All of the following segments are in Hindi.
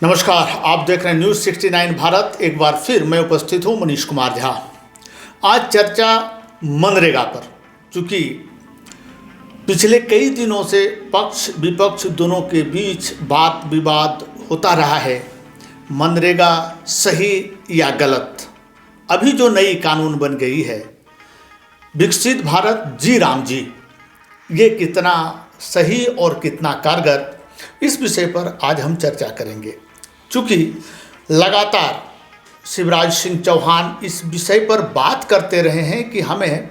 नमस्कार, आप देख रहे हैं न्यूज़ 69 भारत। एक बार फिर मैं उपस्थित हूं मनीष कुमार झा। आज चर्चा मनरेगा पर, चूँकि पिछले कई दिनों से पक्ष विपक्ष दोनों के बीच वाद विवाद होता रहा है। मनरेगा सही या गलत, अभी जो नई कानून बन गई है विकसित भारत जी राम जी, ये कितना सही और कितना कारगर, इस विषय पर आज हम चर्चा करेंगे। चूँकि लगातार शिवराज सिंह चौहान इस विषय पर बात करते रहे हैं कि हमें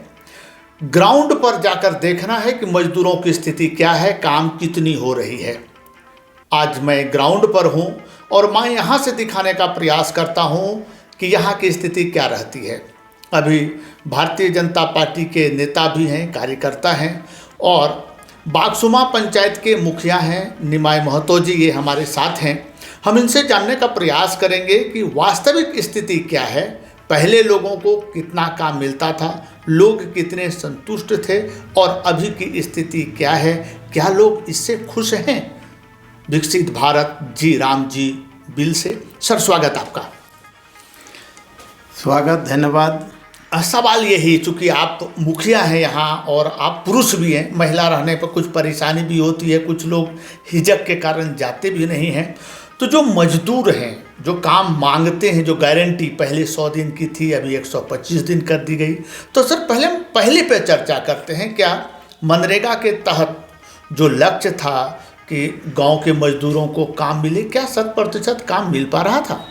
ग्राउंड पर जाकर देखना है कि मजदूरों की स्थिति क्या है, काम कितनी हो रही है। आज मैं ग्राउंड पर हूं और मैं यहां से दिखाने का प्रयास करता हूं कि यहां की स्थिति क्या रहती है। अभी भारतीय जनता पार्टी के नेता भी हैं, कार्यकर्ता हैं और बागसुमा पंचायत के मुखिया हैं निमाय महतो जी, ये हमारे साथ हैं। हम इनसे जानने का प्रयास करेंगे कि वास्तविक स्थिति क्या है, पहले लोगों को कितना काम मिलता था, लोग कितने संतुष्ट थे और अभी की स्थिति क्या है, क्या लोग इससे खुश हैं विकसित भारत जी राम जी बिल से। सर, स्वागत आपका। स्वागत, धन्यवाद। सवाल यही, चूँकि आप मुखिया हैं यहाँ और आप पुरुष भी हैं, महिला रहने पर कुछ परेशानी भी होती है, कुछ लोग हिजक के कारण जाते भी नहीं हैं। तो जो मजदूर हैं, जो काम मांगते हैं, जो गारंटी पहले 100 दिन की थी, अभी 125 दिन कर दी गई, तो सर पहले पे चर्चा करते हैं। क्या मनरेगा के तहत जो लक्ष्य था कि गांव के मजदूरों को काम मिले, क्या 100% काम मिल पा रहा था?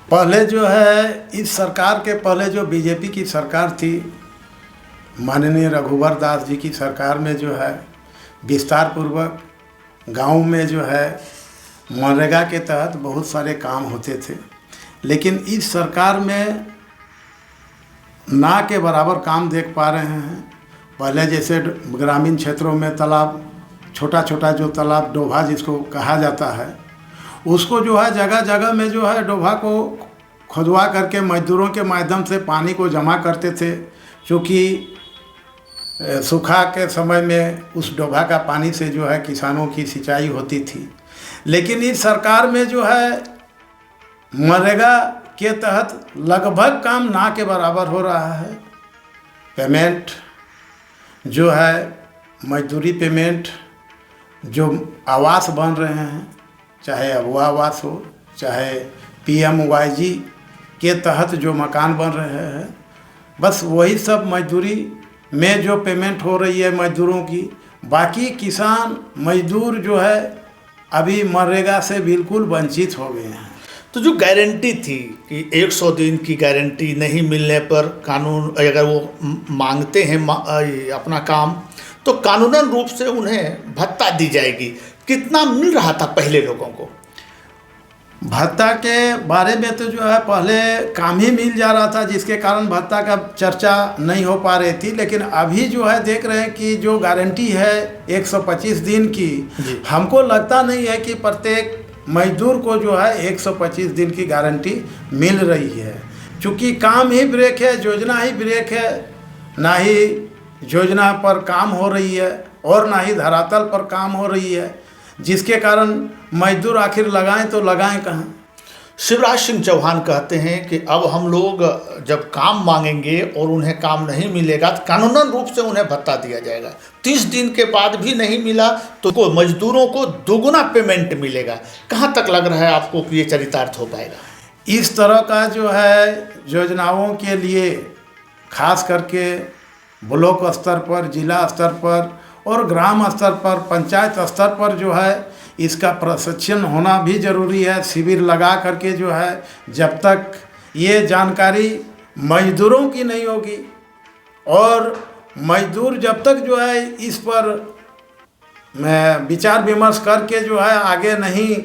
पहले जो है इस सरकार के पहले जो बीजेपी की सरकार थी, माननीय रघुवर दास जी की सरकार में जो है विस्तार पूर्वक गाँव में जो है मनरेगा के तहत बहुत सारे काम होते थे। लेकिन इस सरकार में ना के बराबर काम देख पा रहे हैं। पहले जैसे ग्रामीण क्षेत्रों में तालाब, छोटा छोटा जो तालाब डोभा जिसको कहा जाता है, उसको जो है जगह जगह में जो है डोभा को खुदवा करके मजदूरों के माध्यम से पानी को जमा करते थे, क्योंकि सूखा के समय में उस डोभा का पानी से जो है किसानों की सिंचाई होती थी। लेकिन इस सरकार में जो है मनरेगा के तहत लगभग काम ना के बराबर हो रहा है। पेमेंट जो है, मजदूरी पेमेंट, जो आवास बन रहे हैं, चाहे अबुआ आवास हो, चाहे PMYG के तहत जो मकान बन रहे हैं, बस वही सब मजदूरी में जो पेमेंट हो रही है मजदूरों की। बाकी किसान मजदूर जो है अभी मनरेगा से बिल्कुल वंचित हो गए हैं। तो जो गारंटी थी कि 100 दिन की गारंटी नहीं मिलने पर कानून, अगर वो मांगते हैं अपना काम, तो कानूनन रूप से उन्हें भत्ता दी जाएगी, कितना मिल रहा था पहले लोगों को? भत्ता के बारे में तो जो है पहले काम ही मिल जा रहा था, जिसके कारण भत्ता का चर्चा नहीं हो पा रही थी। लेकिन अभी जो है देख रहे हैं कि जो गारंटी है 125 दिन की, हमको लगता नहीं है कि प्रत्येक मजदूर को जो है 125 दिन की गारंटी मिल रही है। चूँकि काम ही ब्रेक है, योजना ही ब्रेक है, ना ही योजना पर काम हो रही है और ना ही धरातल पर काम हो रही है, जिसके कारण मजदूर आखिर लगाएं तो लगाएं कहाँ। शिवराज सिंह चौहान कहते हैं कि अब हम लोग जब काम मांगेंगे और उन्हें काम नहीं मिलेगा तो कानूनन रूप से उन्हें भत्ता दिया जाएगा। 30 दिन के बाद भी नहीं मिला तो मजदूरों को दोगुना पेमेंट मिलेगा। कहाँ तक लग रहा है आपको कि ये चरितार्थ हो पाएगा? इस तरह का जो है योजनाओं के लिए खास करके ब्लॉक स्तर पर, जिला स्तर पर और ग्राम स्तर पर, पंचायत स्तर पर जो है इसका प्रशिक्षण होना भी ज़रूरी है। शिविर लगा करके जो है जब तक ये जानकारी मजदूरों की नहीं होगी और मजदूर जब तक जो है इस पर विचार विमर्श करके जो है आगे नहीं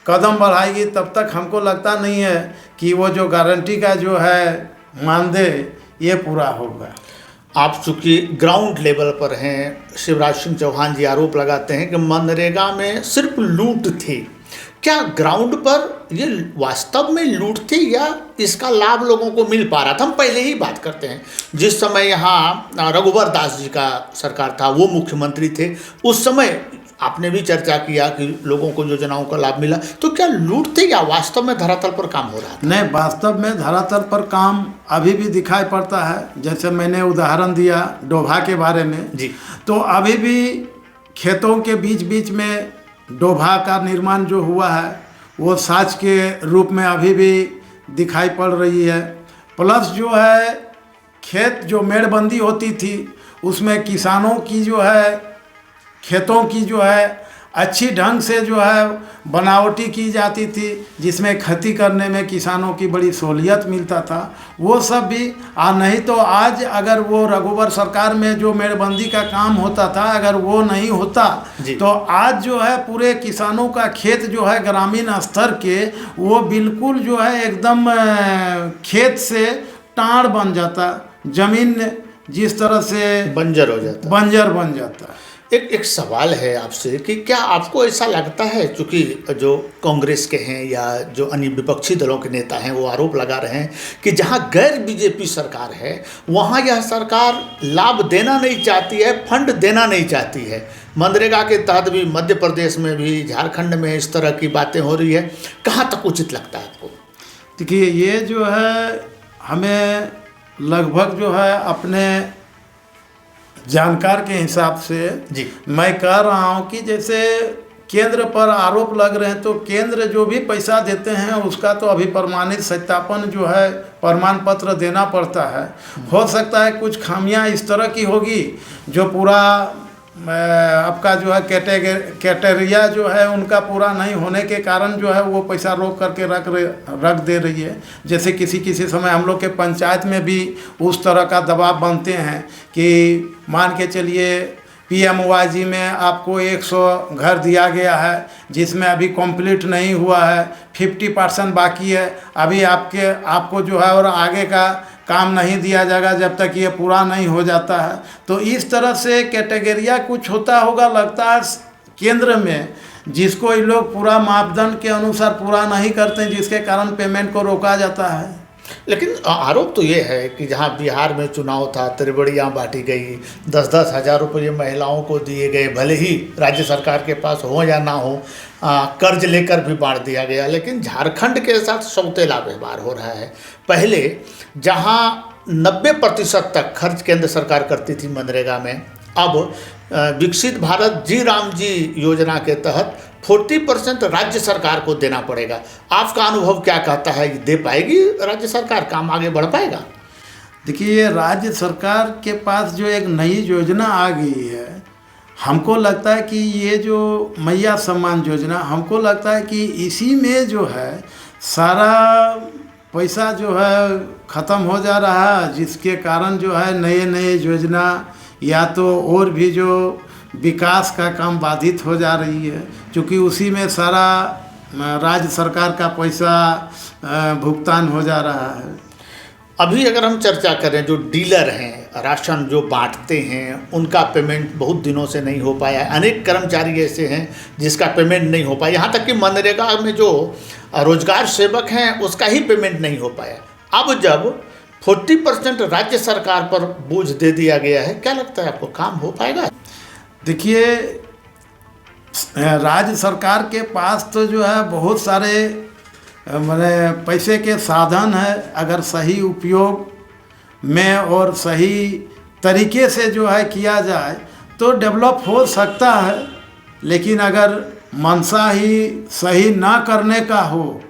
कदम बढ़ाएगी, तब तक हमको लगता नहीं है कि वो जो गारंटी का जो है मानदेय ये पूरा होगा। आप चूँकि ग्राउंड लेवल पर हैं, शिवराज सिंह चौहान जी आरोप लगाते हैं कि मनरेगा में सिर्फ लूट थी। क्या ग्राउंड पर ये वास्तव में लूट थी या इसका लाभ लोगों को मिल पा रहा था? हम पहले ही बात करते हैं, जिस समय यहाँ रघुवर दास जी का सरकार था, वो मुख्यमंत्री थे, उस समय आपने भी चर्चा किया कि लोगों को योजनाओं का लाभ मिला, तो क्या लूट थी या वास्तव में धरातल पर काम हो रहा था? नहीं, वास्तव में धरातल पर काम अभी भी दिखाई पड़ता है। जैसे मैंने उदाहरण दिया डोभा के बारे में जी, तो अभी भी खेतों के बीच बीच में डोभा का निर्माण जो हुआ है वो साँच के रूप में अभी भी दिखाई पड़ रही है। प्लस जो है खेत जो मेड़बंदी होती थी उसमें किसानों की जो है खेतों की जो है अच्छी ढंग से जो है बनावटी की जाती थी, जिसमें खेती करने में किसानों की बड़ी सहूलियत मिलता था, वो सब भी नहीं तो आज अगर वो रघुवर सरकार में जो मेड़बंदी का काम होता था अगर वो नहीं होता तो आज जो है पूरे किसानों का खेत जो है ग्रामीण स्तर के वो बिल्कुल जो है एकदम खेत से टाड़ बन जाता, जमीन जिस तरह से बंजर हो जाता, बंजर बन जाता। एक सवाल है आपसे कि क्या आपको ऐसा लगता है, चूँकि जो कांग्रेस के हैं या जो अन्य विपक्षी दलों के नेता हैं वो आरोप लगा रहे हैं कि जहां गैर बीजेपी सरकार है वहां यह सरकार लाभ देना नहीं चाहती है, फंड देना नहीं चाहती है। मनरेगा के तहत भी मध्य प्रदेश में भी, झारखंड में इस तरह की बातें हो रही है, कहाँ तक उचित लगता है आपको? देखिए, ये जो है हमें लगभग जो है अपने जानकार के हिसाब से जी मैं कह रहा हूँ कि जैसे केंद्र पर आरोप लग रहे हैं तो केंद्र जो भी पैसा देते हैं उसका तो अभी प्रमाणित सत्यापन जो है प्रमाण पत्र देना पड़ता है। हो सकता है कुछ खामियां इस तरह की होगी जो पूरा आपका जो है कैटेरिया जो है उनका पूरा नहीं होने के कारण जो है वो पैसा रोक करके रख दे रही है। जैसे किसी समय हम लोग के पंचायत में भी उस तरह का दबाव बनते हैं कि मान के चलिए PMYG में आपको 100 घर दिया गया है जिसमें अभी कंप्लीट नहीं हुआ है, 50% बाकी है, अभी आपको जो है और आगे का काम नहीं दिया जाएगा जब तक ये पूरा नहीं हो जाता है। तो इस तरह से कैटेगरिया कुछ होता होगा लगता है केंद्र में, जिसको ये लोग पूरा मापदंड के अनुसार पूरा नहीं करते हैं, जिसके कारण पेमेंट को रोका जाता है। लेकिन आरोप तो ये है कि जहां बिहार में चुनाव था, त्रिबड़ियाँ बांटी गई, 10-10 हज़ार रुपये महिलाओं को दिए गए, भले ही राज्य सरकार के पास हो या ना हो, कर्ज लेकर भी बांट दिया गया। लेकिन झारखंड के साथ सौतेला व्यवहार हो रहा है। पहले जहां 90% तक खर्च केंद्र सरकार करती थी मनरेगा में, अब विकसित भारत जी राम जी योजना के तहत 40% राज्य सरकार को देना पड़ेगा। आपका अनुभव क्या कहता है, दे पाएगी राज्य सरकार, काम आगे बढ़ पाएगा? देखिए, राज्य सरकार के पास जो एक नई योजना आ गई है, हमको लगता है कि ये जो मैया सम्मान योजना, हमको लगता है कि इसी में जो है सारा पैसा जो है ख़त्म हो जा रहा है, जिसके कारण जो है नए योजना या तो और भी जो विकास का काम बाधित हो जा रही है, क्योंकि उसी में सारा राज्य सरकार का पैसा भुगतान हो जा रहा है। अभी अगर हम चर्चा करें, जो डीलर हैं, राशन जो बांटते हैं, उनका पेमेंट बहुत दिनों से नहीं हो पाया है। अनेक कर्मचारी ऐसे हैं जिसका पेमेंट नहीं हो पाया, यहाँ तक कि मनरेगा में जो रोजगार सेवक हैं उसका ही पेमेंट नहीं हो पाया। अब जब 40% राज्य सरकार पर बोझ दे दिया गया है, क्या लगता है आपको, काम हो पाएगा? देखिए, राज्य सरकार के पास तो जो है बहुत सारे माने पैसे के साधन है, अगर सही उपयोग में और सही तरीके से जो है किया जाए तो डेवलप हो सकता है। लेकिन अगर मंशा ही सही ना करने का हो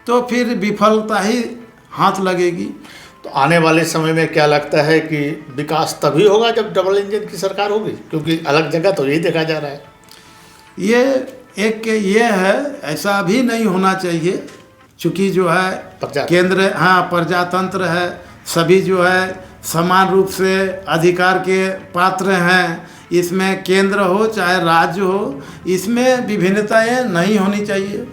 तो फिर विफलता ही हाथ लगेगी। तो आने वाले समय में क्या लगता है कि विकास तभी होगा जब डबल इंजन की सरकार होगी? क्योंकि अलग जगह तो यही देखा जा रहा है। ये है, ऐसा भी नहीं होना चाहिए, चूँकि जो है केंद्र प्रजातंत्र है, सभी जो है समान रूप से अधिकार के पात्र हैं। इसमें केंद्र हो चाहे राज्य हो, इसमें विभिन्नताएं नहीं होनी चाहिए।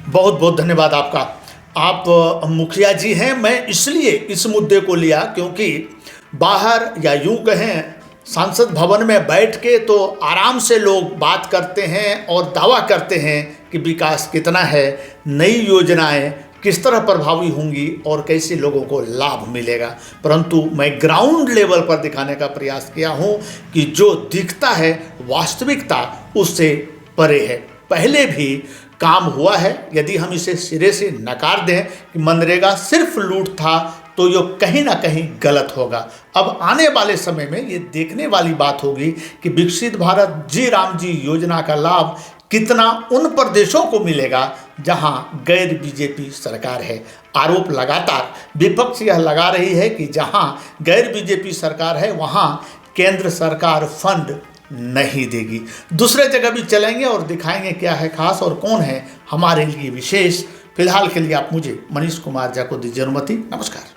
बहुत बहुत धन्यवाद आपका। आप मुखिया जी हैं। मैं इसलिए इस मुद्दे को लिया क्योंकि बाहर या यूँ कहें सांसद भवन में बैठ के तो आराम से लोग बात करते हैं और दावा करते हैं कि विकास कितना है, नई योजनाएं किस तरह प्रभावी होंगी और कैसे लोगों को लाभ मिलेगा, परंतु मैं ग्राउंड लेवल पर दिखाने का प्रयास किया हूं कि जो दिखता है वास्तविकता उससे परे है। पहले भी काम हुआ है, यदि हम इसे सिरे से नकार दें कि मनरेगा सिर्फ लूट था तो ये कहीं ना कहीं गलत होगा। अब आने वाले समय में ये देखने वाली बात होगी कि विकसित भारत जी राम जी योजना का लाभ कितना उन प्रदेशों को मिलेगा जहां गैर बीजेपी सरकार है। आरोप लगातार विपक्ष यह लगा रही है कि जहां गैर बीजेपी सरकार है वहां केंद्र सरकार फंड नहीं देगी। दूसरे जगह भी चलेंगे और दिखाएंगे क्या है खास और कौन है हमारे लिए विशेष। फिलहाल के लिए आप मुझे मनीष कुमार झा को दीजिए अनुमति। नमस्कार।